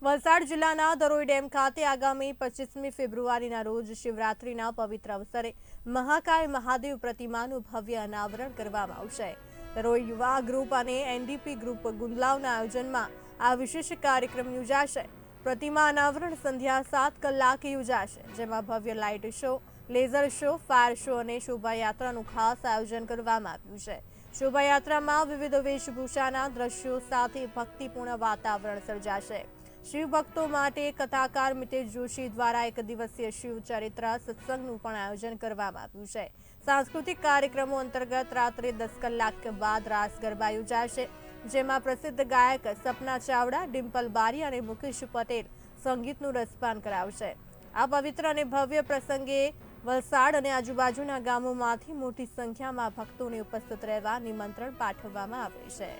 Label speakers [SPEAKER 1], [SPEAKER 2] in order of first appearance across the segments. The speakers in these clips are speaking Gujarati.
[SPEAKER 1] વલસાડ જિલ્લાના ધરોઈ ડેમ ખાતે આગામી 25મી ફેબ્રુઆરીના રોજ શિવરાત્રીના પવિત્ર અવસરે મહાકાય મહાદેવ પ્રતિમાનું ભવ્ય અનાવરણ કરવામાં આવશે। ધરોઈ યુવા ગ્રુપ અને એનડીપી ગ્રુપ ગુંદલાવના આયોજનમાં આ વિશેષ કાર્યક્રમ યોજાશે। પ્રતિમા અનાવરણ સંધ્યા 7 કલાકે યોજાશે, જેમાં ભવ્ય light show, laser show, fire show અને શોભાયાત્રાનું ખાસ આયોજન કરવામાં આવ્યું છે। શોભાયાત્રામાં વિવિધ વેશભૂષાના દ્રશ્યો સાથે ભક્તિપૂર્ણ વાતાવરણ સર્જાશે। શિવ ભક્તો માટે કથાકાર મિતેશ જોશી દ્વારા એક દિવસીય શિવ ચરિત્ર સત્સંગનું પણ આયોજન કરવામાં આવ્યું છે। સાંસ્કૃતિક કાર્યક્રમો અંતર્ગત રાત્રે 10 કલાક બાદ રાસ ગરબા યોજાશે, જેમાં પ્રસિદ્ધ ગાયક સપના ચાવડા, ડિમ્પલ બારી અને મુકેશ પટેલ સંગીતનું રસપાન કરાવશે। આ પવિત્ર અને ભવ્ય પ્રસંગે વલસાડ અને આજુબાજુના ગામોમાંથી મોટી સંખ્યામાં ભક્તોને ઉપસ્થિત રહેવા નિમંત્રણ પાઠવવામાં આવે છે।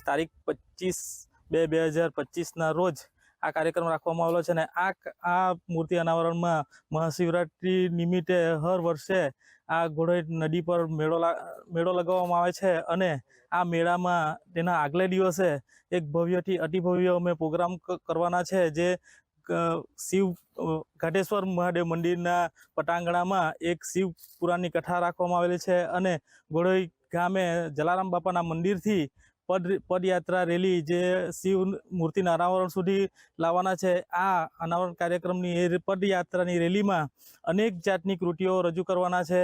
[SPEAKER 2] તારીખ 25/2/2025 રોજ આ કાર્યક્રમ રાખવામાં આવેલો છે અને આ મૂર્તિ અનાવરણમાં મહાશિવરાત્રી નિમિત્તે હર વર્ષે આ ઘોડોઈ નદી પર મેળો લગાવવામાં આવે છે અને આ મેળામાં તેના આગલે દિવસે એક ભવ્યથી અતિભવ્ય અમે પ્રોગ્રામ કરવાના છે, જે શિવ ઘાટેશ્વર મહાદેવ મંદિરના પટાંગણામાં એક શિવ પુરાણની કથા રાખવામાં આવેલી છે અને ઘોડોઈ ગામે જલારામ બાપાના મંદિરથી પદયાત્રા રેલી જે શિવ મૂર્તિના અનાવરણ સુધી લાવવાના છે। આ અનાવરણ કાર્યક્રમની પદયાત્રાની રેલીમાં અનેક જાતની કૃતિઓ રજૂ કરવાના છે।